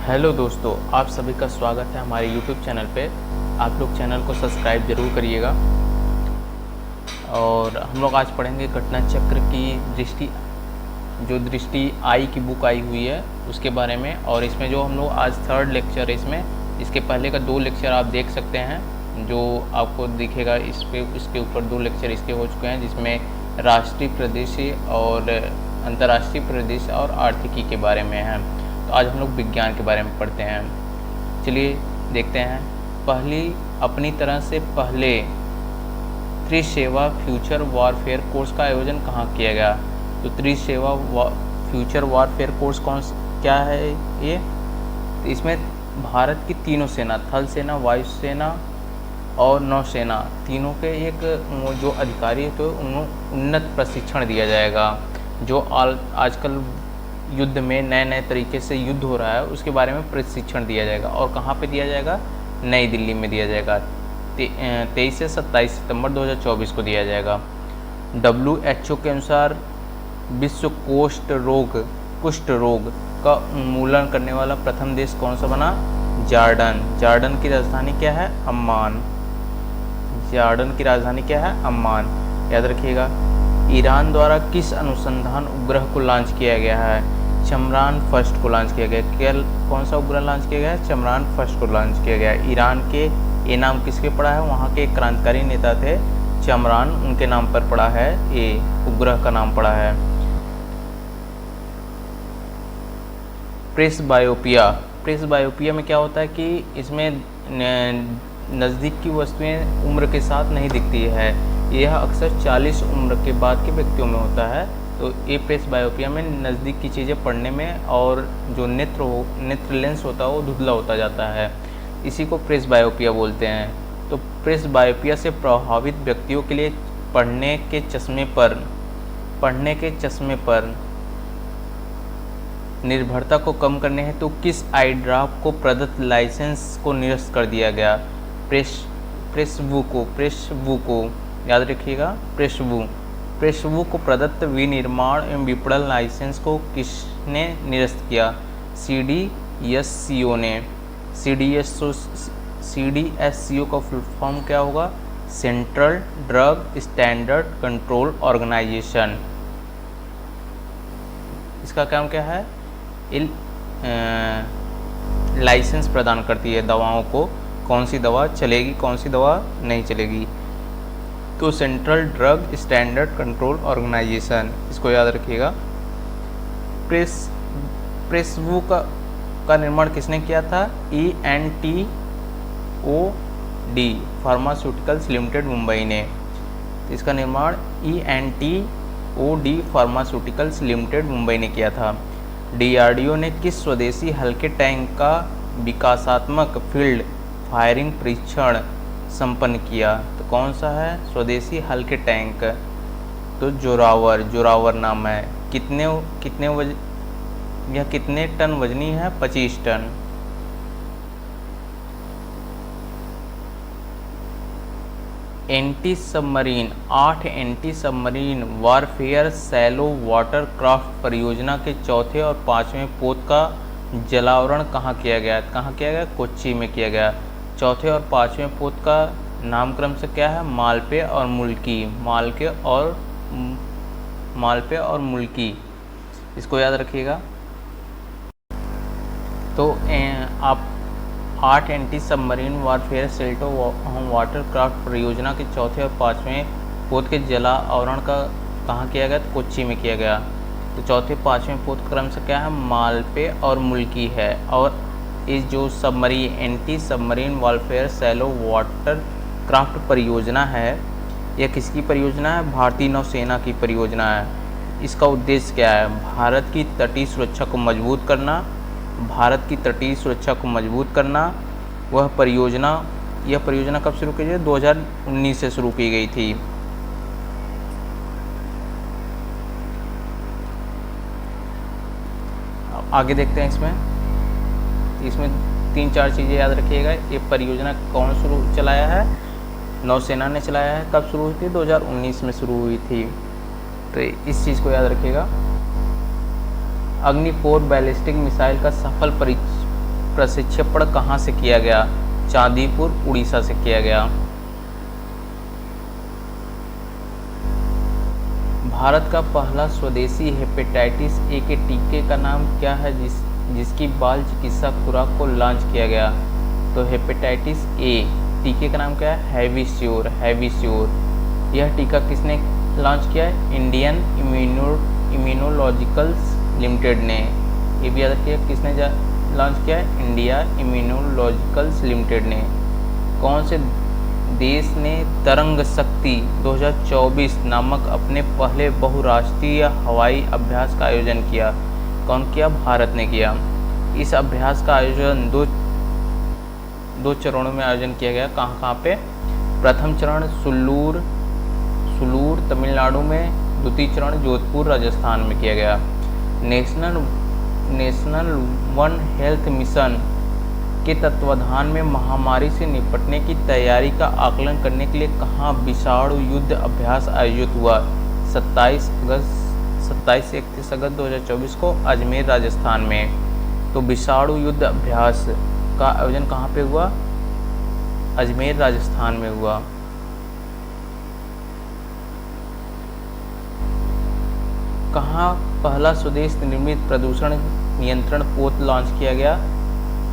Hello दोस्तों, आप सभी का स्वागत है हमारे YouTube चैनल पे। आप लोग चैनल को सब्सक्राइब ज़रूर करिएगा। और हम लोग आज पढ़ेंगे घटना चक्र की दृष्टि आई की बुक आई हुई है उसके बारे में। और इसमें जो हम लोग आज थर्ड लेक्चर है इसके पहले का 2 लेक्चर आप देख सकते हैं जो आपको दिखेगा इसके ऊपर 2 लेक्चर इसके हो चुके हैं, जिसमें राष्ट्रीय, प्रदेशीय और अंतर्राष्ट्रीय, प्रदेश और आर्थिकी के बारे में है। तो आज हम लोग विज्ञान के बारे में पढ़ते हैं। चलिए देखते हैं। अपनी तरह से पहले त्रिसेवा फ्यूचर वॉरफेयर कोर्स का आयोजन कहाँ किया गया? तो त्रिसेवा फ्यूचर वॉरफेयर कोर्स क्या है ये? तो इसमें भारत की तीनों सेना, थल सेना, वायु सेना और नौसेना, तीनों के एक जो अधिकारी को उन्नत प्रशिक्षण दिया जाएगा। जो आजकल युद्ध में नए तरीके से युद्ध हो रहा है उसके बारे में प्रशिक्षण दिया जाएगा। और कहाँ पे दिया जाएगा? नई दिल्ली में दिया जाएगा। 23 से 27 सितंबर 2024 को दिया जाएगा। WHO के अनुसार विश्व कुष्ठ रोग का उन्मूलन करने वाला प्रथम देश कौन सा बना? जॉर्डन। जॉर्डन की राजधानी क्या है? अम्मान। जॉर्डन की राजधानी क्या है? अम्मान। याद रखिएगा। ईरान द्वारा किस अनुसंधान उपग्रह को लॉन्च किया गया है? चमरान फर्स्ट को लॉन्च किया गया। कौन सा उपग्रह लॉन्च किया गया है? चमरान फर्स्ट को लॉन्च किया गया। ईरान के ये नाम किसके पड़ा है? वहाँ के एक क्रांतिकारी नेता थे चमरान, उनके नाम पर पड़ा है, ये उपग्रह का नाम पड़ा है। प्रेस बायोपिया में क्या होता है कि इसमें नज़दीक की वस्तुएं उम्र के साथ नहीं दिखती है। यह अक्सर 40 उम्र के बाद के व्यक्तियों में होता है। तो ये प्रेस बायोपिया में नज़दीक की चीज़ें पढ़ने में और जो नेत्र लेंस होता है वो धुंधला होता जाता है, इसी को प्रेस बायोपिया बोलते हैं। तो प्रेस बायोपिया से प्रभावित व्यक्तियों के लिए पढ़ने के चश्मे पर निर्भरता को कम करने हेतु तो किस आई ड्रॉप को प्रदत्त लाइसेंस को निरस्त कर दिया गया? प्रेसवू को याद रखिएगा। प्रेसवू को प्रदत्त विनिर्माण एवं विपणन लाइसेंस को किसने निरस्त किया? CDSCO ने। CDSCO का फुल फॉर्म क्या होगा? Central drug standard control organisation. इसका काम क्या है? लाइसेंस प्रदान करती है दवाओं को, कौन सी दवा चलेगी, कौन सी दवा नहीं चलेगी। तो central drug standard control organisation, इसको याद रखिएगा। प्रेसवू का निर्माण किसने किया था? ENTOD फार्मास्यूटिकल्स लिमिटेड मुंबई ने। इसका निर्माण ENTOD फार्मास्यूटिकल्स लिमिटेड मुंबई ने किया था। DRDO ने किस स्वदेशी हल्के टैंक का विकासात्मक फील्ड फायरिंग परीक्षण संपन्न किया? तो कौन सा है स्वदेशी हल्के टैंक? तो जोरावर नाम है। यह कितने टन वजनी है? 25 टन। आठ anti submarine warfare shallow water craft परियोजना के चौथे और 5वें पोत का जलावरण कहाँ किया गया? कोच्चि में किया गया। चौथे और 5वें पोत का नामक्रम से क्या है? मालपे और मुल्की। इसको याद रखिएगा। तो आप 8 anti submarine warfare सेल्टो water craft परियोजना के चौथे और 5वें पोत के जलावरण का कहाँ किया गया? तो कोच्चि में किया गया। तो चौथे 5वें पोत क्रम से क्या है? मालपे और मुल्की है। और इस जो anti submarine warfare shallow water craft परियोजना है, यह किसकी परियोजना है? भारतीय नौसेना की परियोजना है। इसका उद्देश्य क्या है? भारत की तटीय सुरक्षा को मजबूत करना। यह परियोजना कब शुरू की गई? 2019 से शुरू की गई थी। आगे देखते हैं। इसमें 3-4 चीज़ें याद रखिएगा। ये परियोजना कौन चलाया है? नौसेना ने चलाया है। कब शुरू हुई थी? 2019 में शुरू हुई थी। तो इस चीज़ को याद रखिएगा। अग्नि 4 बैलिस्टिक मिसाइल का सफल प्रशिक्षण कहाँ से किया गया? चांदीपुर उड़ीसा से किया गया। भारत का पहला स्वदेशी हेपेटाइटिस ए के टीके का नाम क्या है जिसकी बाल चिकित्सा खुराक को लॉन्च किया गया? तो हेपेटाइटिस ए टीके का नाम क्या है? हैविश्योर। यह टीका किसने लॉन्च किया है? इंडियन इम्यूनोलॉजिकल्स लिमिटेड ने। ये भी याद रखिए, किसने लॉन्च किया है? इंडिया इम्यूनोलॉजिकल्स लिमिटेड ने। कौन से देश ने तरंग शक्ति 2024 नामक अपने पहले बहुराष्ट्रीय हवाई अभ्यास का आयोजन किया? कौन किया? भारत ने किया। इस अभ्यास का आयोजन दो चरणों में आयोजन किया गया। कहाँ पे? प्रथम चरण सुलूर तमिलनाडु में, द्वितीय चरण जोधपुर राजस्थान में किया गया। नेशनल वन हेल्थ मिशन के तत्वाधान में महामारी से निपटने की तैयारी का आकलन करने के लिए कहाँ विषाणु युद्ध अभ्यास आयोजित हुआ? 27 से 31 अगस्त 2024 को अजमेर राजस्थान में। तो विषाणु युद्ध अभ्यास का आयोजन कहाँ पे हुआ? अजमेर राजस्थान में हुआ। कहाँ पहला स्वदेश निर्मित प्रदूषण नियंत्रण पोत लॉन्च किया गया?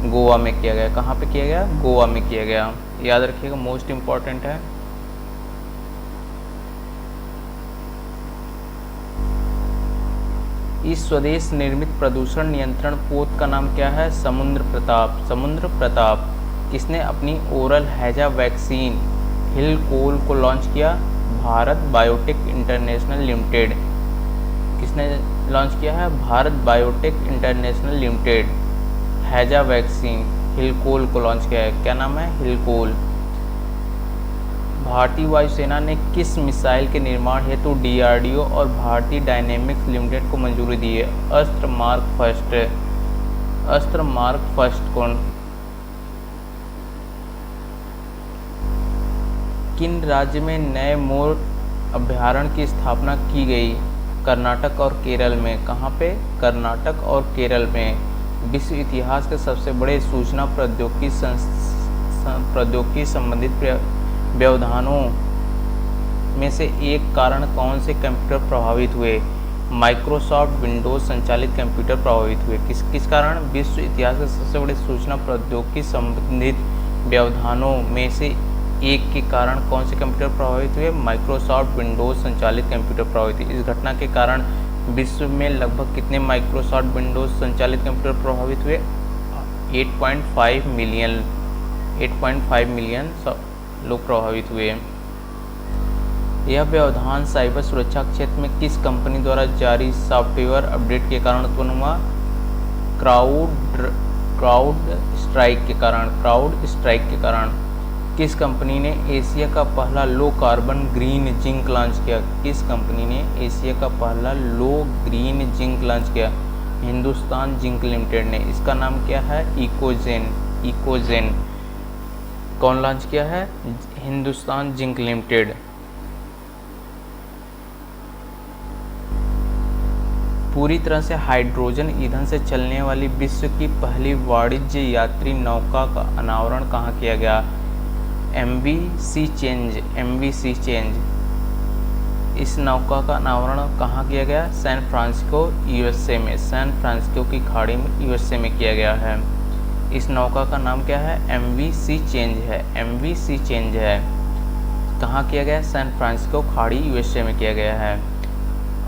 गोवा में किया गया। कहाँ पे किया गया? गोवा में किया गया। याद रखिएगा, मोस्ट इम्पॉर्टेंट है। इस स्वदेश निर्मित प्रदूषण नियंत्रण पोत का नाम क्या है? समुद्र प्रताप। किसने अपनी ओरल हैजा वैक्सीन हिलकोल को लॉन्च किया? Bharat biotech international limited. किसने लॉन्च किया है? Bharat biotech international limited. हैजा वैक्सीन हिलकोल को लॉन्च किया है। क्या नाम है? हिलकोल। भारतीय वायुसेना ने किस मिसाइल के निर्माण हेतु DRDO और भारतीय डायनेमिक्स लिमिटेड को मंजूरी दी है? अस्त्र मार्क फर्स्ट कौन? किन राज्य में नए मोर अभ्यारण्य की स्थापना की गई? कर्नाटक और केरल में। कहाँ पे? कर्नाटक और केरल में। विश्व इतिहास के सबसे बड़े सूचना प्रौद्योगिकी संबंधित व्यवधानों में से एक कारण कौन से कंप्यूटर प्रभावित हुए? माइक्रोसॉफ्ट विंडोज संचालित कंप्यूटर प्रभावित हुए। किस कारण? विश्व इतिहास के सबसे बड़े सूचना प्रौद्योगिकी संबंधित व्यवधानों में से एक के कारण कौन से कंप्यूटर प्रभावित हुए? माइक्रोसॉफ्ट विंडोज संचालित कंप्यूटर प्रभावित हुए। इस घटना के कारण विश्व में लगभग कितने माइक्रोसॉफ्ट विंडोज संचालित कंप्यूटर प्रभावित हुए? 8.5 मिलियन लोग प्रभावित हुए। यह व्यवधान साइबर सुरक्षा क्षेत्र में किस कंपनी द्वारा जारी सॉफ्टवेयर अपडेट के कारण उत्पन्न हुआ? क्राउड स्ट्राइक के कारण। किस कंपनी ने एशिया का पहला low carbon green zinc launch किया? किस कंपनी ने एशिया का पहला लो ग्रीन जिंक लॉन्च किया? हिंदुस्तान जिंक लिमिटेड ने। इसका नाम क्या है? इकोजेन। कौन लॉन्च किया है? Hindustan zinc limited. पूरी तरह से हाइड्रोजन ईंधन से चलने वाली विश्व की पहली वाणिज्य यात्री नौका का अनावरण कहाँ किया गया? MV Sea Change। इस नौका का अनावरण कहाँ किया गया? सैन फ्रांसिस्को USA में। सैन फ्रांसिस्को की खाड़ी में USA में किया गया है। इस नौका का नाम क्या है? MV Sea Change है। कहाँ किया गया? सैन फ्रांसिस्को खाड़ी USA में किया गया है।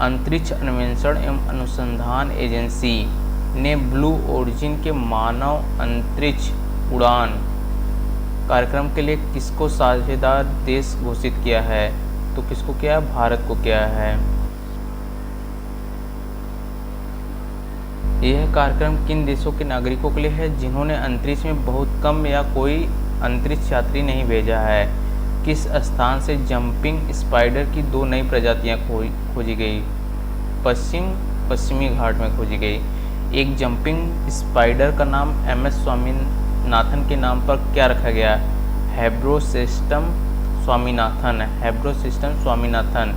अंतरिक्ष अन्वेषण एवं अनुसंधान एजेंसी ने ब्लू ओरिजिन के मानव अंतरिक्ष उड़ान कार्यक्रम के लिए किसको साझेदार देश घोषित किया है? तो किसको किया है? भारत को किया है। यह कार्यक्रम किन देशों के नागरिकों के लिए है जिन्होंने अंतरिक्ष में बहुत कम या कोई अंतरिक्ष यात्री नहीं भेजा है? किस स्थान से जंपिंग स्पाइडर की 2 नई प्रजातियां खोजी गई? पश्चिमी घाट में खोजी गई। एक जंपिंग स्पाइडर का नाम MS स्वामीनाथन के नाम पर क्या रखा गया? हेब्रोसिस्टम स्वामीनाथन।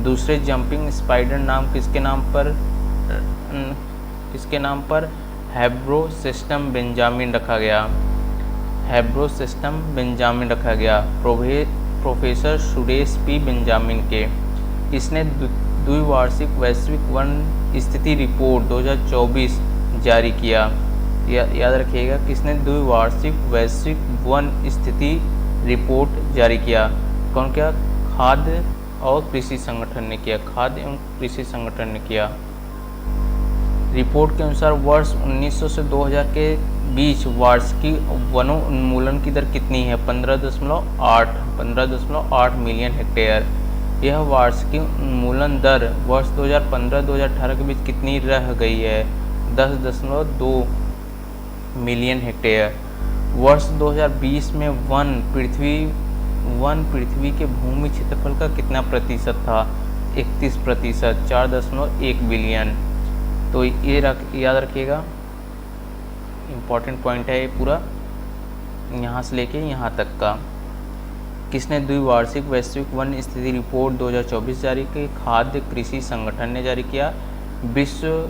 दूसरे जंपिंग स्पाइडर नाम किसके नाम पर? हैब्रो सिस्टम बेंजामिन रखा गया। हैब्रो सिस्टम बेंजामिन रखा गया प्रोफेसर सुरेश पी बेंजामिन के। इसने द्विवार्षिक वैश्विक वन स्थिति रिपोर्ट 2024 जारी किया। याद रखिएगा, किसने द्विवार्षिक वैश्विक वन स्थिति रिपोर्ट जारी किया? कौन किया? खाद्य और कृषि संगठन ने किया। खाद्य एवं कृषि संगठन ने किया। रिपोर्ट के अनुसार वर्ष 1900 से 2000 के बीच वार्षिक वनों उन्मूलन की दर कितनी है? 15.8 मिलियन हेक्टेयर। यह वार्षिक उन्मूलन दर वर्ष 2015-2018 के बीच कितनी रह गई है? 10.2 मिलियन हेक्टेयर। वर्ष 2020 में वन पृथ्वी के भूमि क्षेत्रफल का कितना प्रतिशत था? 31%, 4.1 बिलियन। तो ये याद रखिएगा, इम्पॉर्टेंट पॉइंट है ये पूरा, यहाँ से लेके यहाँ तक का। किसने द्विवार्षिक वैश्विक वन स्थिति रिपोर्ट 2024 जारी की? खाद्य कृषि संगठन ने जारी किया। विश्व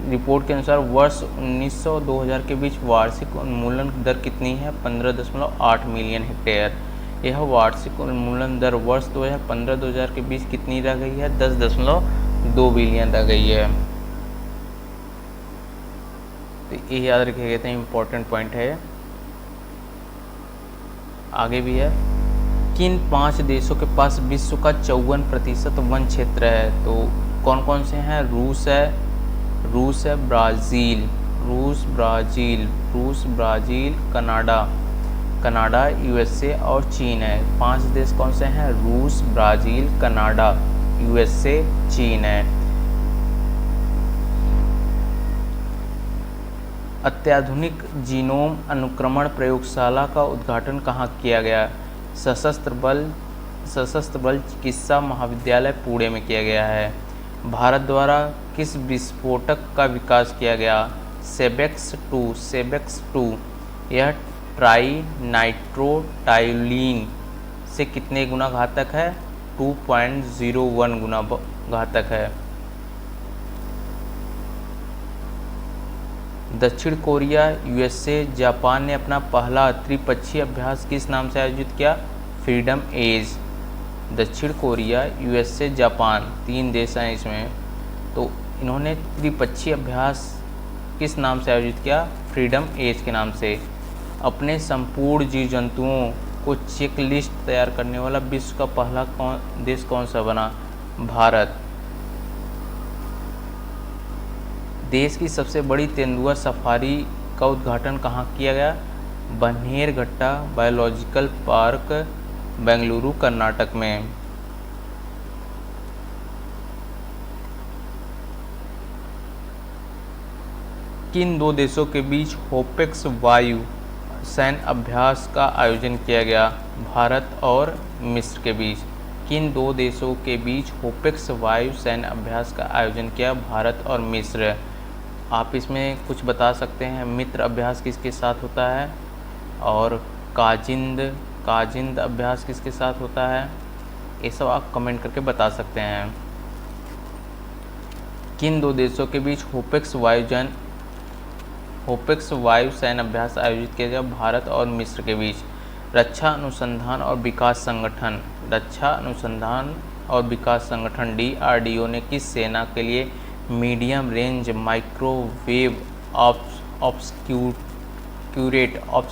रिपोर्ट के अनुसार वर्ष 1900-2000 के बीच वार्षिक उन्मूलन दर कितनी है? 15.8 मिलियन हेक्टेयर। यह वार्षिक उन्मूलन दर वर्ष 2015-2000 के बीच कितनी रह गई है? 10.2 बिलियन रह गई है। तो ये याद रखिएगा, तो इम्पोर्टेंट पॉइंट है। आगे भी है, किन 5 देशों के पास विश्व का 54% वन क्षेत्र है? तो कौन कौन से हैं? रूस है, ब्राज़ील, कनाडा, यूएसए और चीन है। 5 देश कौन से हैं? रूस, ब्राज़ील, कनाडा, यूएसए, चीन है। अत्याधुनिक जीनोम अनुक्रमण प्रयोगशाला का उद्घाटन कहाँ किया गया? सशस्त्र बल चिकित्सा महाविद्यालय पुणे में किया गया है। भारत द्वारा किस विस्फोटक का विकास किया गया? सेबेक्स 2। यह ट्राई नाइट्रोटाइलिन से कितने गुना घातक है? 2.01 गुना घातक है। दक्षिण कोरिया, यूएसए, जापान ने अपना पहला त्रिपक्षीय अभ्यास किस नाम से आयोजित किया? Freedom edge. दक्षिण कोरिया, यूएसए, जापान, 3 देश हैं इसमें। तो इन्होंने त्रिपक्षीय अभ्यास किस नाम से आयोजित किया? फ्रीडम एज के नाम से। अपने संपूर्ण जीव जंतुओं को चेक लिस्ट तैयार करने वाला विश्व का पहला देश कौन सा बना? भारत। देश की सबसे बड़ी तेंदुआ सफारी का उद्घाटन कहाँ किया गया? बन्नेरघट्टा बायोलॉजिकल पार्क, बेंगलुरु, कर्नाटक में। किन 2 देशों के बीच होपेक्स वायु सैन्य अभ्यास का आयोजन किया गया? भारत और मिस्र के बीच। किन 2 देशों के बीच होपेक्स वायु सैन्य अभ्यास का आयोजन किया? भारत और मिस्र। आप इसमें कुछ बता सकते हैं, मित्र अभ्यास किसके साथ होता है और काजिंद अभ्यास किसके साथ होता है? ये सब आप कमेंट करके बता सकते हैं। किन 2 देशों के बीच होपेक्स वायु सैन्य अभ्यास आयोजित किया गया? भारत और मिस्र के बीच। रक्षा अनुसंधान और विकास संगठन DRDO ने किस सेना के लिए medium range microwave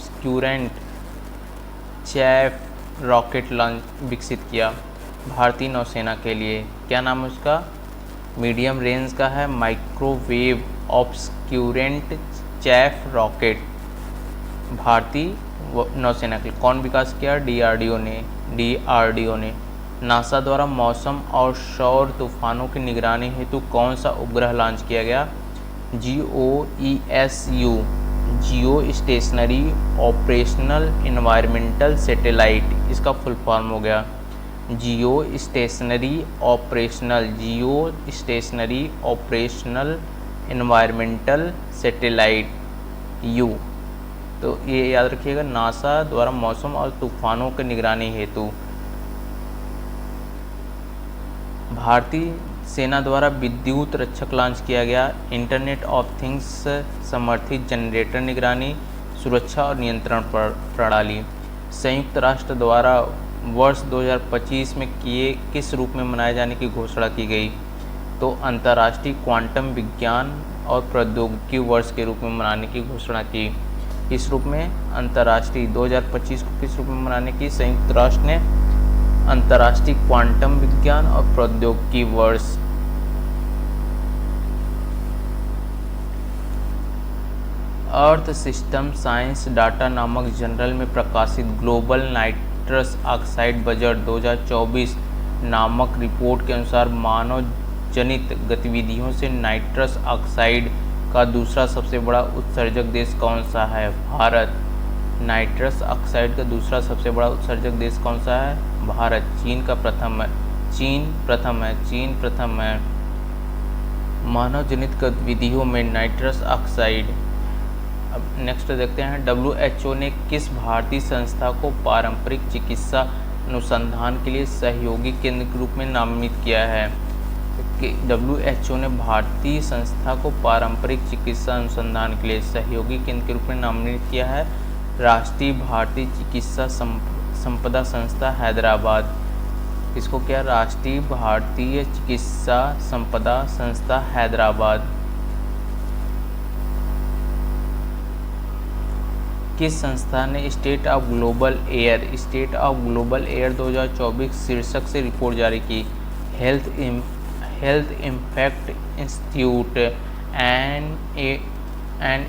obscurant chaff rocket launch विकसित किया? भारतीय नौसेना के लिए। क्या नाम है उसका? मीडियम रेंज का है माइक्रोवेव ऑब्सक्यूरेंट चैफ रॉकेट, भारतीय नौसेना के लिए। कौन विकास किया? DRDO ने। नासा द्वारा मौसम और सौर तूफानों की निगरानी हेतु कौन सा उपग्रह लॉन्च किया गया? GOESU, जियो स्टेशनरी ऑपरेशनल एनवायरमेंटल सैटेलाइट, इसका फुल फॉर्म हो गया जियो stationery operational environmental satellite you. तो ये याद रखिएगा, नासा द्वारा मौसम और तूफानों की निगरानी हेतु। भारतीय सेना द्वारा विद्युत रक्षक लॉन्च किया गया। इंटरनेट ऑफ थिंग्स समर्थित जनरेटर निगरानी, सुरक्षा और नियंत्रण प्रणाली। संयुक्त राष्ट्र द्वारा वर्ष 2025 में किस रूप में मनाए जाने की घोषणा की गई? तो अंतर्राष्ट्रीय क्वांटम विज्ञान और प्रौद्योगिकी वर्ष के रूप में मनाने की घोषणा की। इस रूप में अंतर्राष्ट्रीय 2025 को किस रूप में मनाने की संयुक्त राष्ट्र ने? अंतर्राष्ट्रीय क्वांटम विज्ञान और प्रौद्योगिकी वर्ष। अर्थ सिस्टम साइंस डाटा नामक जर्नल में प्रकाशित ग्लोबल नाइट्रस ऑक्साइड बजट 2024 नामक रिपोर्ट के अनुसार मानव जनित गतिविधियों से नाइट्रस ऑक्साइड का दूसरा सबसे बड़ा उत्सर्जक देश कौन सा है? भारत। नाइट्रस ऑक्साइड का दूसरा सबसे बड़ा उत्सर्जक देश कौन सा है? भारत। चीन का प्रथम है। चीन प्रथम है। मानव जनित गतिविधियों में नाइट्रस ऑक्साइड। अब नेक्स्ट देखते हैं, WHO ने किस भारतीय संस्था को पारंपरिक चिकित्सा अनुसंधान के लिए सहयोगी केंद्र के रूप में नामित किया है? कि WHO ने भारतीय संस्था को पारंपरिक चिकित्सा अनुसंधान के लिए सहयोगी केंद्र के रूप में नामित किया है राष्ट्रीय भारतीय चिकित्सा संपदा संस्था हैदराबाद। इसको क्या? राष्ट्रीय भारतीय चिकित्सा संपदा संस्था हैदराबाद। किस संस्था ने स्टेट ऑफ ग्लोबल एयर 2024 शीर्षक से रिपोर्ट जारी की? Health impact institute and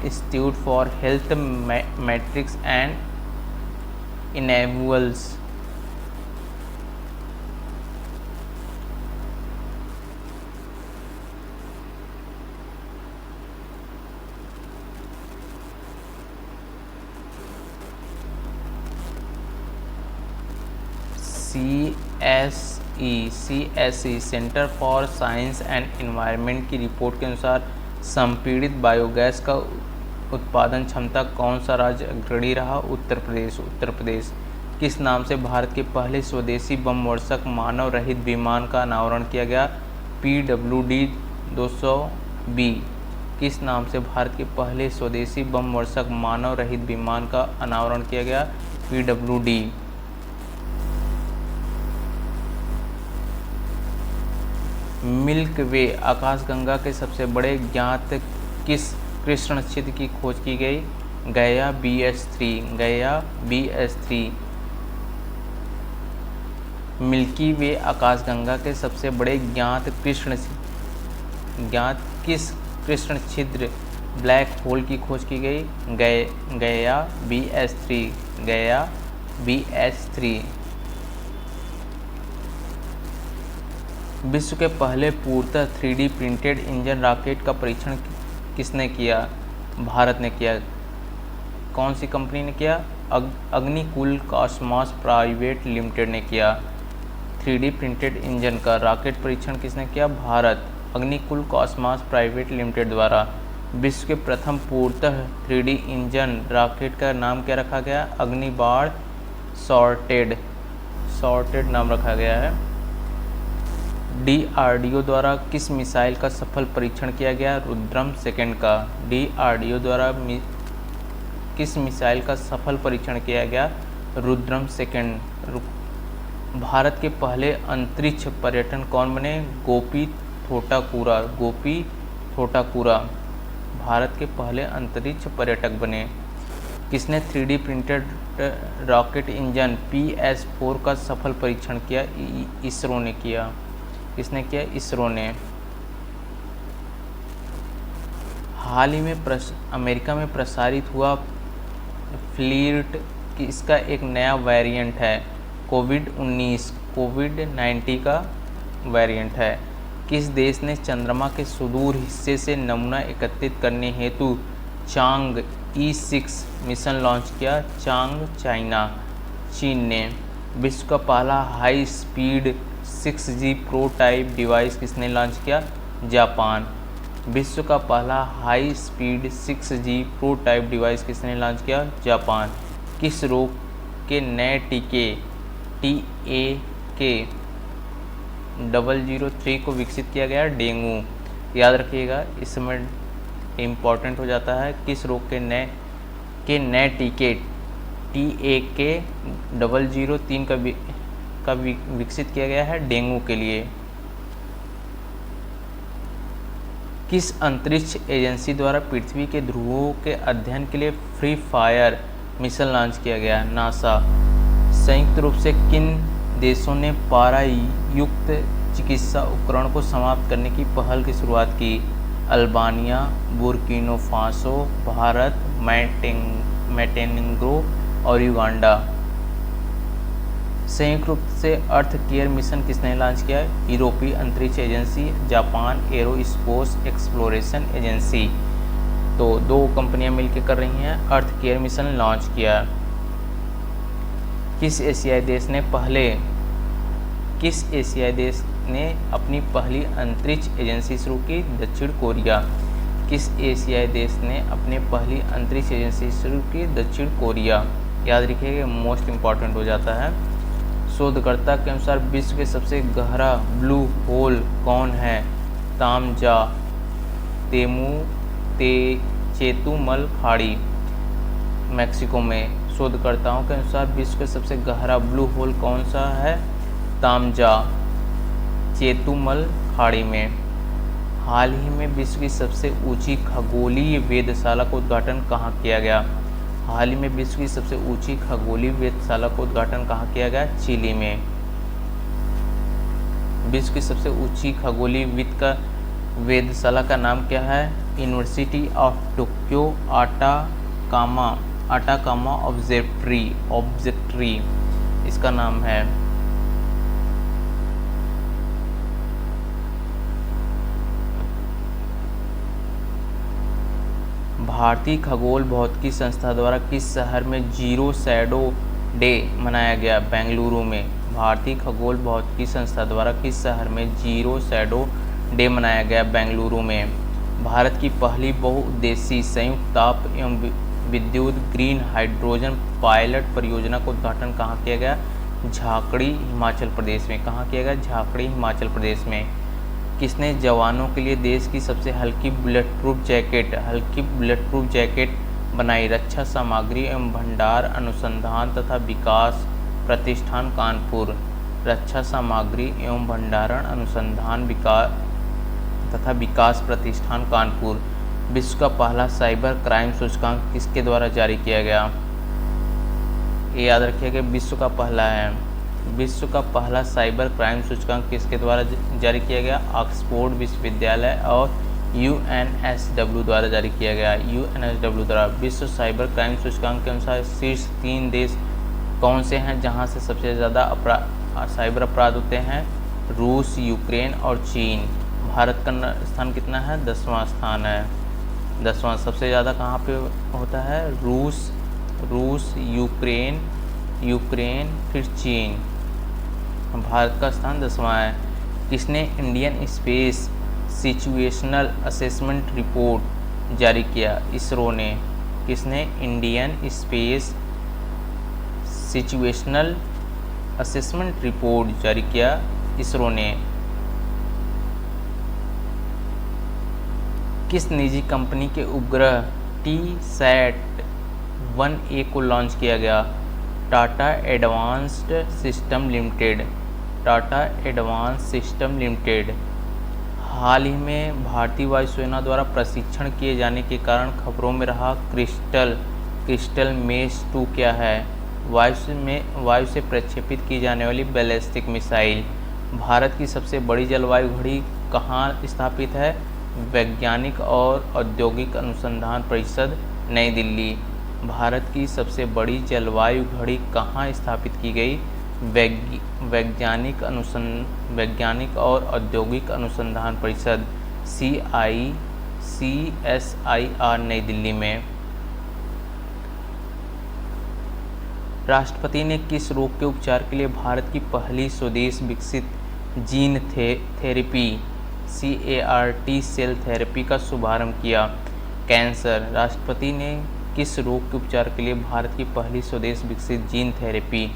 institute for health matrix and enables. CSE centre for science and environment की रिपोर्ट के अनुसार संपीड़ित बायोगैस का उत्पादन क्षमता कौन सा राज्य अग्रणी रहा? उत्तर प्रदेश। किस नाम से भारत के पहले स्वदेशी बम वर्षक मानव रहित विमान का अनावरण किया गया? PWD-200B। किस नाम से भारत के पहले स्वदेशी बम वर्षक मानव रहित विमान का अनावरण किया गया? PWD। मिल्की वे आकाशगंगा के सबसे बड़े ज्ञात किस कृष्ण छिद्र की खोज की गई? गया BS3। मिल्की वे आकाशगंगा के सबसे बड़े ज्ञात किस कृष्ण छिद्र ब्लैक होल की खोज की गई? गया BS3। विश्व के पहले पूर्णतः 3D प्रिंटेड इंजन रॉकेट का परीक्षण किसने किया? भारत ने किया। कौन सी कंपनी ने किया? अग्निकुल कॉस्मॉस प्राइवेट लिमिटेड ने किया। 3D प्रिंटेड इंजन का रॉकेट परीक्षण किसने किया? Bharat. Agnikul Cosmos private limited द्वारा। विश्व के प्रथम पूर्णतः 3D इंजन रॉकेट का नाम क्या रखा गया? अग्निबाण सॉर्टेड नाम रखा गया है। DRDO द्वारा किस मिसाइल का सफल परीक्षण किया गया? रुद्रम सेकंड का। DRDO द्वारा किस मिसाइल का सफल परीक्षण किया गया? रुद्रम सेकंड। भारत के पहले अंतरिक्ष पर्यटन कौन बने? गोपी थोटाकुरा भारत के पहले अंतरिक्ष पर्यटक बने। किसने 3D printed rocket engine PS4 का सफल परीक्षण किया? इसरो ने किया। किसने किया? इसरो ने। हाल ही में अमेरिका में प्रसारित हुआ फ्लिर्ट कि इसका एक नया वेरिएंट है कोविड-19 का वेरिएंट है। किस देश ने चंद्रमा के सुदूर हिस्से से नमूना एकत्रित करने हेतु चांग E6 मिशन लॉन्च किया? चांग चीन ने। विश्व का पहला high speed 6G pro type device किसने लॉन्च किया? जापान। विश्व का पहला high speed 6G pro type device किसने लॉन्च किया? जापान। किस रोग के नए टीके TA के 003 को विकसित किया गया डेंगू। याद रखिएगा, इस समय इम्पॉर्टेंट हो जाता है किस रोग के नए टीके TAK 003 का विकसित किया गया है डेंगू के लिए। किस अंतरिक्ष एजेंसी द्वारा पृथ्वी के ध्रुवों के अध्ययन के लिए फ्री फायर मिशन लॉन्च किया गया? नासा। संयुक्त रूप से किन देशों ने पारा युक्त चिकित्सा उपकरण को समाप्त करने की पहल की शुरुआत की? Albania, Burkina Faso, Bharat, Montenegro और युगांडा। संयुक्त रूप से अर्थ केयर मिशन किसने लॉन्च किया? यूरोपीय अंतरिक्ष agency, Japan aerospace exploration agency. तो 2 कंपनियां मिलकर कर रही हैं, अर्थ केयर मिशन लॉन्च किया। किस एशियाई देश ने अपनी पहली अंतरिक्ष एजेंसी शुरू की? दक्षिण कोरिया। किस एशियाई देश ने अपनी पहली अंतरिक्ष एजेंसी शुरू की? दक्षिण कोरिया। याद रखिएगा, मोस्ट इम्पॉर्टेंट हो जाता है। शोधकर्ता के अनुसार विश्व के सबसे गहरा ब्लू होल कौन है? तामजा चेतुमल खाड़ी, मैक्सिको में। शोधकर्ताओं के अनुसार विश्व का सबसे गहरा ब्लू होल कौन सा है? तामजा चेतुमल खाड़ी में। हाल ही में विश्व की सबसे ऊंची खगोलीय वेधशाला का उद्घाटन कहाँ किया गया? हाल ही में विश्व की सबसे ऊंची खगोलीय वेधशाला का उद्घाटन कहाँ किया गया? चिली में। विश्व की सबसे ऊंची खगोलीय वेधशाला का नाम क्या है? University of Tokyo Atacama observatory इसका नाम है। भारतीय खगोल भौतिकी संस्था द्वारा किस शहर में जीरो शैडो डे मनाया गया? बेंगलुरु में। भारतीय खगोल भौतिकी संस्था द्वारा किस शहर में जीरो शैडो डे मनाया गया? बेंगलुरु में। भारत की पहली बहुउद्देशीय संयुक्त ताप एवं विद्युत ग्रीन हाइड्रोजन पायलट परियोजना का उद्घाटन कहाँ किया गया? झाकड़ी, हिमाचल प्रदेश में। कहाँ किया गया? झाकड़ी, हिमाचल प्रदेश में। किसने जवानों के लिए देश की सबसे हल्की बुलेट प्रूफ जैकेट बनाई? रक्षा सामग्री एवं भंडार अनुसंधान तथा विकास प्रतिष्ठान कानपुर। रक्षा सामग्री एवं भंडारण अनुसंधान तथा विकास प्रतिष्ठान कानपुर। विश्व का पहला साइबर क्राइम सूचकांक किसके द्वारा जारी किया गया? ये याद रखिएगा, विश्व का पहला साइबर क्राइम सूचकांक किसके द्वारा जारी किया गया? ऑक्सफोर्ड विश्वविद्यालय और UNSW द्वारा जारी किया गया। UNSW द्वारा। विश्व साइबर क्राइम सूचकांक के अनुसार शीर्ष 3 देश कौन से हैं जहां से सबसे ज़्यादा साइबर अपराध होते हैं? रूस, यूक्रेन और चीन। भारत का स्थान कितना है? 10वां स्थान है। 10वां। सबसे ज़्यादा कहाँ पे होता है? रूस, यूक्रेन फिर चीन। भारत का स्थान 10वां है। किसने Indian space situational assessment report जारी किया? इसरो ने। किसने Indian space situational assessment report जारी किया? इसरो ने। किस निजी कंपनी के उपग्रह TSAT-1A को लॉन्च किया गया? Tata advanced system limited. हाल ही में भारतीय वायुसेना द्वारा प्रशिक्षण किए जाने के कारण खबरों में रहा क्रिस्टल मेष 2 क्या है? वायु से प्रक्षेपित की जाने वाली बैलिस्टिक मिसाइल। भारत की सबसे बड़ी जलवायु घड़ी कहाँ स्थापित है? वैज्ञानिक और औद्योगिक अनुसंधान परिषद, नई दिल्ली। भारत की सबसे बड़ी जलवायु घड़ी कहाँ स्थापित की गई? वैज्ञानिक और औद्योगिक अनुसंधान परिषद CSIR, नई दिल्ली में। राष्ट्रपति ने किस रोग के उपचार के लिए भारत की पहली स्वदेश विकसित gene therapy CAR-T cell therapy का शुभारंभ किया? कैंसर। राष्ट्रपति ने किस रोग के उपचार के लिए भारत की पहली स्वदेश विकसित जीन थेरेपी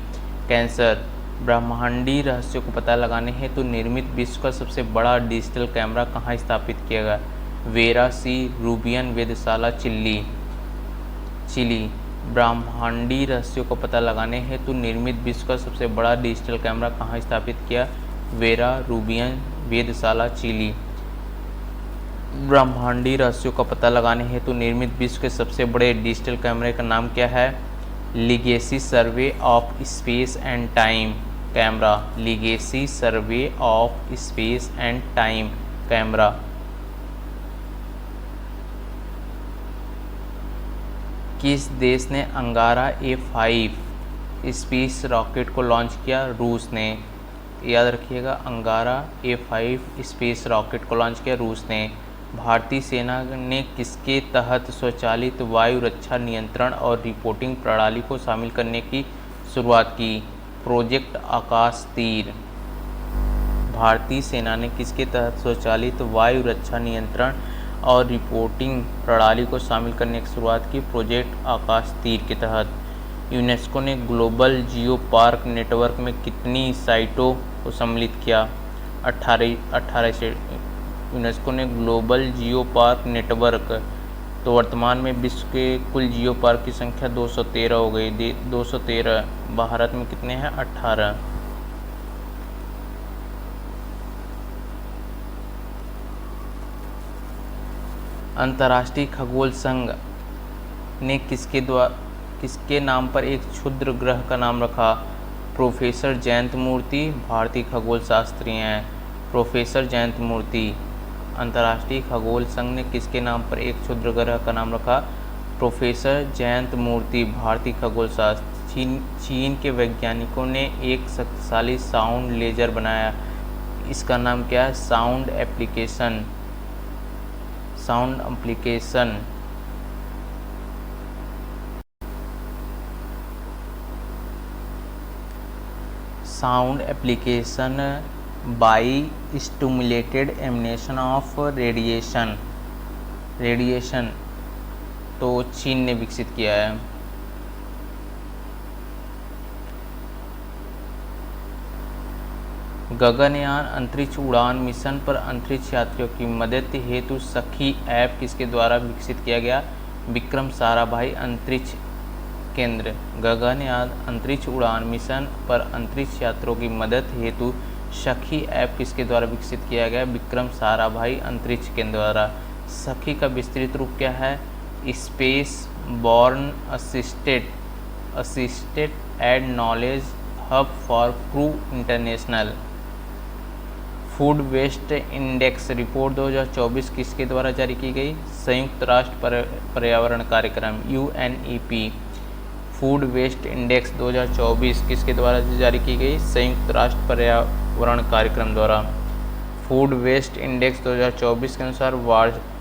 कैंसर ब्रह्मांडीय रहस्यों को पता लगाने हेतु निर्मित विश्व का सबसे बड़ा डिजिटल कैमरा कहाँ स्थापित किया गया? वेरा सी रूबियन वेधशाला चिली। ब्रह्मांडीय रहस्यों को पता लगाने हेतु निर्मित विश्व का सबसे बड़ा डिजिटल कैमरा कहाँ स्थापित किया? Vera रूबियन वेधशाला chilli. ब्रह्मांडीय रहस्यों का पता लगाने हेतु निर्मित विश्व के सबसे बड़े डिजिटल कैमरे का नाम क्या है? Legacy survey of space and time camera. Legacy survey of space and time camera. किस देश ने अंगारा A5 स्पेस रॉकेट को लॉन्च किया? रूस ने। याद रखिएगा, अंगारा A5 स्पेस रॉकेट को लॉन्च किया रूस ने। भारतीय सेना ने किसके तहत स्वचालित वायु रक्षा नियंत्रण और रिपोर्टिंग प्रणाली को शामिल करने की शुरुआत की? प्रोजेक्ट आकाश तीर। भारतीय सेना ने किसके तहत स्वचालित वायु रक्षा नियंत्रण और रिपोर्टिंग प्रणाली को शामिल करने की शुरुआत की? प्रोजेक्ट आकाश तीर के तहत। यूनेस्को ने ग्लोबल जियो पार्क नेटवर्क में कितनी साइटों को सम्मिलित किया? 18 से। यूनेस्को ने ग्लोबल जियो पार्क नेटवर्क, तो वर्तमान में विश्व के कुल जियो पार्क की संख्या 213 हो गई। 213। भारत में कितने हैं? 18। अंतर्राष्ट्रीय खगोल संघ ने किसके नाम पर एक क्षुद्र ग्रह का नाम रखा? प्रोफेसर जयंत मूर्ति भारतीय खगोल शास्त्री हैं। प्रोफेसर जयंत मूर्ति। अंतर्राष्ट्रीय खगोल संघ ने किसके नाम पर एक क्षुद्र ग्रह का नाम रखा? प्रोफेसर जयंत मूर्ति भारतीय खगोल शास्त्री। चीन के वैज्ञानिकों ने एक शक्तिशाली साउंड लेजर बनाया, इसका नाम क्या है? Sound application. Sound application. Sound application by stimulated emanation of radiation. तो चीन ने विकसित किया है। गगनयान अंतरिक्ष उड़ान मिशन पर अंतरिक्ष यात्रियों की मदद हेतु सखी ऐप किसके द्वारा विकसित किया गया? विक्रम साराभाई अंतरिक्ष केंद्र। गगनयान अंतरिक्ष उड़ान मिशन पर अंतरिक्ष यात्रियों की मदद हेतु सखी ऐप किसके द्वारा विकसित किया गया? विक्रम साराभाई अंतरिक्ष केंद्र द्वारा। सखी का विस्तृत रूप क्या है? Space born assisted and knowledge hub for crew international. Food waste index report 2024 किसके द्वारा जारी की गई? संयुक्त राष्ट्र पर्यावरण कार्यक्रम UNEP। फूड वेस्ट इंडेक्स 2024 किसके द्वारा जारी की गई? संयुक्त राष्ट्र पर्यावरण कार्यक्रम द्वारा। फूड वेस्ट इंडेक्स 2024 के अनुसार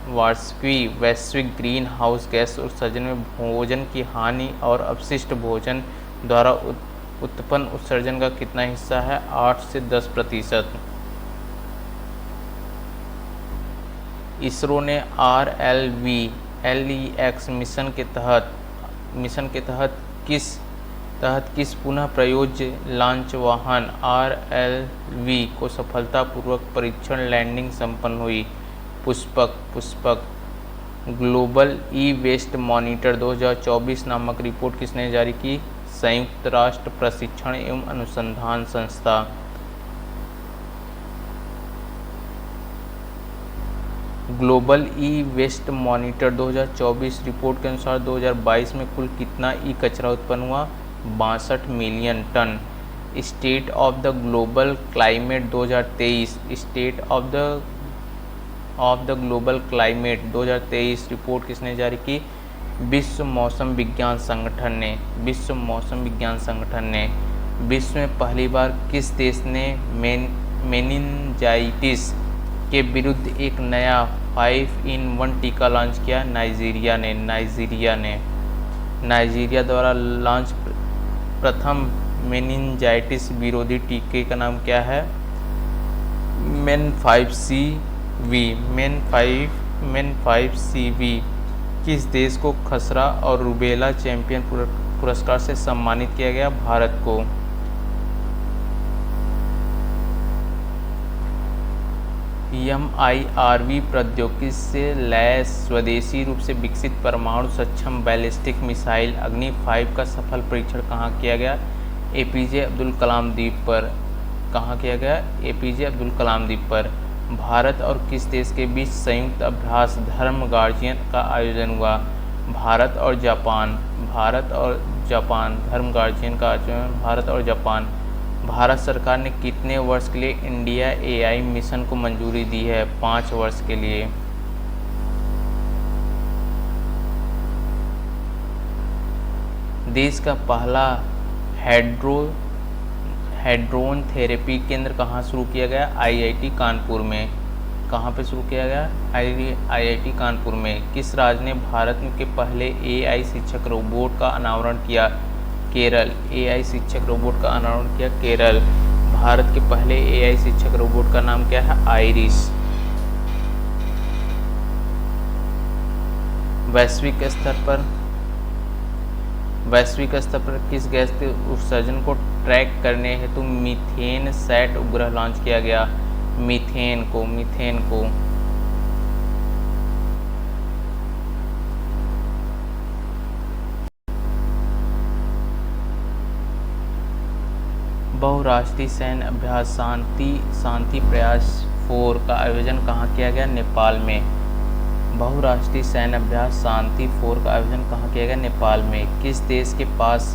वार्षिक वैश्विक ग्रीन हाउस गैस उत्सर्जन में भोजन की हानि और अपशिष्ट भोजन द्वारा उत्पन्न उत्सर्जन का कितना हिस्सा है? 8 से 10%। इसरो ने RLV-LEX मिशन के तहत किस पुनः प्रयोज्य लॉन्च वाहन RLV को सफलतापूर्वक परीक्षण लैंडिंग संपन्न हुई? Pushpak. Global e waste monitor 2024 नामक रिपोर्ट किसने जारी की? संयुक्त राष्ट्र प्रशिक्षण एवं अनुसंधान संस्था। Global e waste monitor 2024 report के अनुसार 2022 में कुल कितना ई कचरा उत्पन्न हुआ? 62 million tonne. State of the global climate 2023 state of the global climate 2023 report किसने जारी की? विश्व मौसम विज्ञान संगठन ने। विश्व में पहली बार किस देश ने मेनिनजाइटिस के विरुद्ध एक नया 5-in-1 टीका लॉन्च किया? नाइजीरिया ने। नाइजीरिया द्वारा लॉन्च प्रथम मेनिनजाइटिस विरोधी टीके का नाम क्या है? MEN5CV। किस देश को खसरा और रूबेला चैंपियन पुरस्कार से सम्मानित किया गया? भारत को। MIRV प्रौद्योगिकी से लैस स्वदेशी रूप से विकसित परमाणु सक्षम बैलिस्टिक मिसाइल अग्नि 5 का सफल परीक्षण कहाँ किया गया? APJ अब्दुल कलाम द्वीप पर। कहाँ किया गया? APJ अब्दुल कलाम द्वीप पर। भारत और किस देश के बीच संयुक्त अभ्यास धर्म गार्जियन का आयोजन हुआ? भारत और जापान। भारत और जापान धर्म गार्जियन का आयोजन भारत और जापान। भारत सरकार ने कितने वर्ष के लिए इंडिया AI मिशन को मंजूरी दी है? 5 वर्ष के लिए। देश का पहला हेड्रोन थेरेपी केंद्र कहाँ शुरू किया गया? IIT कानपुर में। कहाँ पे शुरू किया गया? IIT कानपुर में। किस राज्य ने भारत के पहले AI शिक्षक रोबोट का अनावरण किया? केरल। AI शिक्षक रोबोट का अनावरण किया केरल। भारत के पहले AI शिक्षक रोबोट का नाम क्या है? आइरिस। वैश्विक स्तर पर किस गैस के उत्सर्जन को ट्रैक करने हेतु मीथेन सैट उपग्रह लॉन्च किया गया? मीथेन को। बहुराष्ट्रीय सैन्य अभ्यास शांति प्रयास 4 का आयोजन कहाँ किया गया? नेपाल में। बहुराष्ट्रीय सैन्य अभ्यास शांति 4 का आयोजन कहाँ किया गया? नेपाल में। किस देश के पास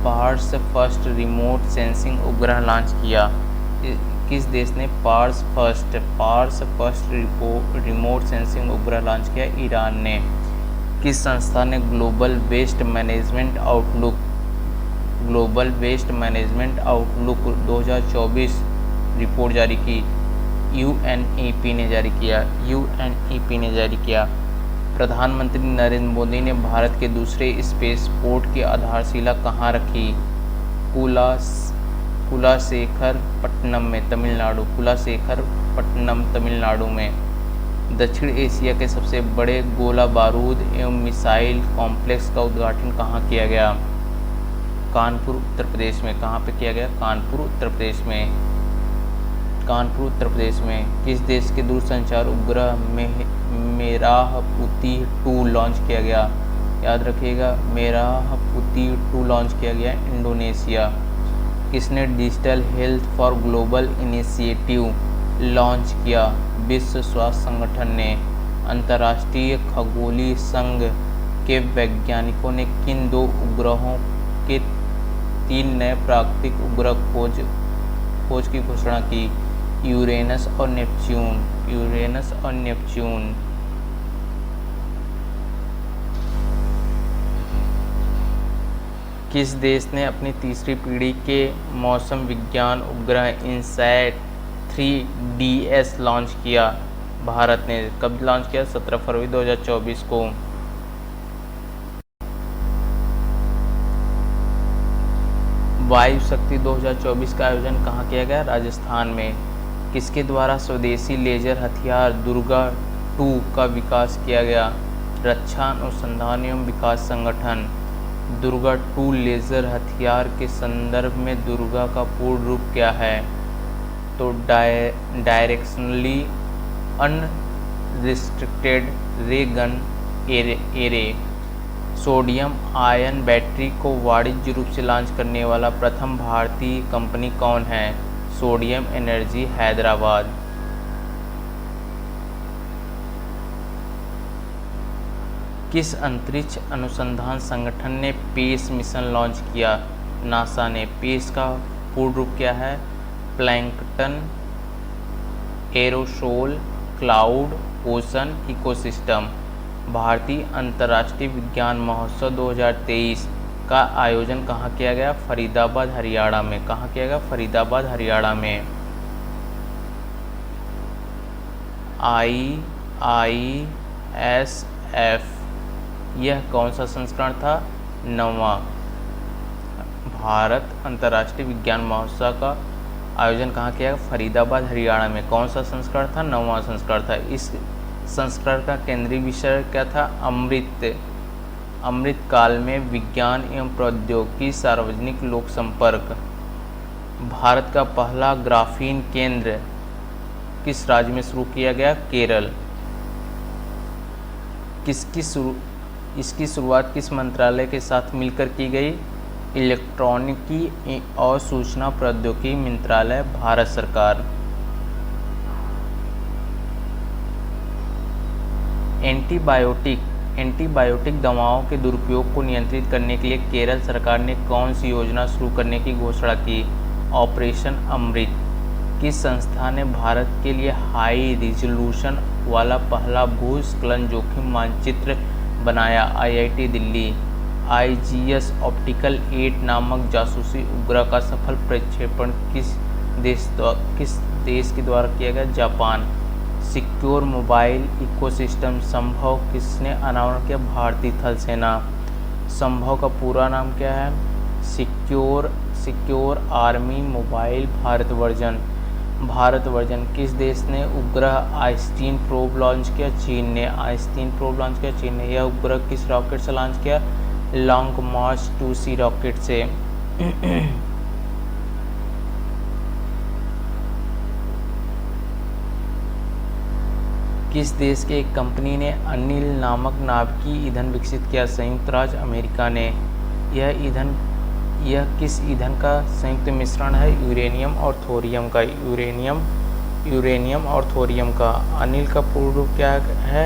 पार्स फर्स्ट रिमोट सेंसिंग उपग्रह लॉन्च किया? किस देश ने पार्स फर्स्ट रिमोट सेंसिंग उपग्रह लॉन्च किया? ईरान ने। किस संस्था ने global waste management outlook 2024 report जारी की? UNEP ने जारी किया। प्रधानमंत्री नरेंद्र मोदी ने भारत के दूसरे स्पेस पोर्ट की आधारशिला कहाँ रखी? कुलाशेखरपट्टनम में, तमिलनाडु में। दक्षिण एशिया के सबसे बड़े गोला बारूद एवं मिसाइल कॉम्प्लेक्स का उद्घाटन कहाँ किया गया? कानपुर उत्तर प्रदेश में। कहाँ पे किया गया? कानपुर उत्तर प्रदेश में। किस देश के दूरसंचार उपग्रह में मेराहपुती 2 लॉन्च किया गया? याद रखिएगा, मेराहपुती 2 लॉन्च किया गया इंडोनेशिया। किसने digital health for global initiative launch किया? विश्व स्वास्थ्य संगठन ने। अंतर्राष्ट्रीय खगोलीय संघ के वैज्ञानिकों ने किन 2 उपग्रहों के 3 नए प्राकृतिक उपग्रह खोज की घोषणा की? यूरेनस और नेपच्यून। किस देश ने अपनी तीसरी पीढ़ी के मौसम विज्ञान उपग्रह इनसैट 3DS लॉन्च किया? भारत ने। कब लॉन्च किया? 17 फरवरी 2024 को। वायु शक्ति 2024 का आयोजन कहाँ किया गया? राजस्थान में। किसके द्वारा स्वदेशी लेजर हथियार दुर्गा 2 का विकास किया गया? रक्षा अनुसंधान एवं विकास संगठन। दुर्गा 2 लेजर हथियार के संदर्भ में दुर्गा का पूर्ण रूप क्या है? तो डायरेक्शनली अनरिस्ट्रिक्टेड रे gun array. Sodium ion battery को वाणिज्य रूप से लॉन्च करने वाला प्रथम भारतीय कंपनी कौन है? Sodium energy Hyderabad. किस अंतरिक्ष अनुसंधान संगठन ने पेस मिशन लॉन्च किया? नासा ने। पेस का पूर्ण रूप क्या है? Plankton aerosol cloud ocean ecosystem. भारतीय अंतर्राष्ट्रीय विज्ञान महोत्सव 2023 का आयोजन कहाँ किया गया? फरीदाबाद हरियाणा में। कहाँ किया गया? फरीदाबाद हरियाणा में। IISF यह कौन सा संस्करण था? 9वां। भारत अंतर्राष्ट्रीय विज्ञान महोत्सव का आयोजन कहाँ किया गया? फरीदाबाद हरियाणा में। कौन सा संस्करण था? 9वां संस्करण था। इस संस्करण का केंद्रीय विषय क्या था? अमृत काल में विज्ञान एवं प्रौद्योगिकी सार्वजनिक लोक संपर्क। भारत का पहला ग्राफीन केंद्र किस राज्य में शुरू किया गया? केरल। इसकी शुरुआत किस मंत्रालय के साथ मिलकर की गई? इलेक्ट्रॉनिकी और सूचना प्रौद्योगिकी मंत्रालय, भारत सरकार। एंटीबायोटिक दवाओं के दुरुपयोग को नियंत्रित करने के लिए केरल सरकार ने कौन सी योजना शुरू करने की घोषणा की? ऑपरेशन अमृत। किस संस्था ने भारत के लिए हाई रिजोल्यूशन वाला पहला भूस्खलन जोखिम मानचित्र बनाया? आईआईटी दिल्ली। IGS ऑप्टिकल 8 नामक जासूसी उपग्रह का सफल प्रक्षेपण किस देश के द्वारा किया गया? जापान। सिक्योर मोबाइल इकोसिस्टम संभव किसने अनावरण किया? भारतीय थल सेना। संभव का पूरा नाम क्या है? Secure army mobile Bharat version. किस देश ने उपग्रह आइस्टीन प्रोब लॉन्च किया? चीन ने। यह उपग्रह किस रॉकेट से लॉन्च किया? लॉन्ग मार्च 2C रॉकेट से। किस देश के एक कंपनी ने अनिल नामक नाभिकीय ईंधन विकसित किया? संयुक्त राज्य अमेरिका ने। यह किस ईंधन का संयुक्त मिश्रण है? यूरेनियम और थोरियम का। अनिल का पूर्ण रूप क्या है?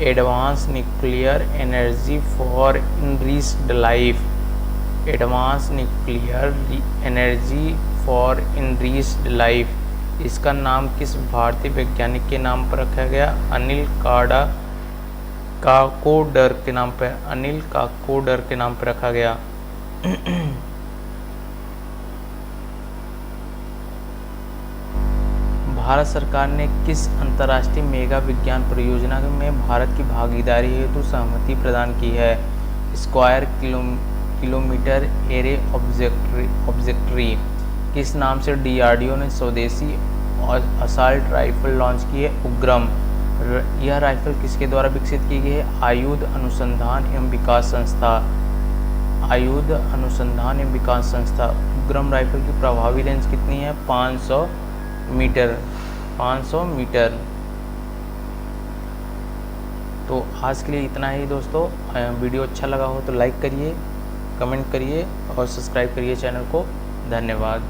Advance nuclear energy for enriched life. इसका नाम किस भारतीय वैज्ञानिक के नाम पर रखा गया? अनिल काकोडकर के नाम पर रखा गया। भारत सरकार ने किस अंतर्राष्ट्रीय मेगा विज्ञान परियोजना में भारत की भागीदारी हेतु सहमति प्रदान की है? Square kilometre array observatory. किस नाम से DRDO ने स्वदेशी और असॉल्ट राइफल लॉन्च की है? उग्रम। यह राइफल किसके द्वारा विकसित की गई है? आयुध अनुसंधान एवं विकास संस्था। उग्रम राइफल की प्रभावी रेंज कितनी है? 500 मीटर। तो आज के लिए इतना ही दोस्तों। वीडियो अच्छा लगा हो तो लाइक करिए, कमेंट करिए और सब्सक्राइब करिए चैनल को। धन्यवाद।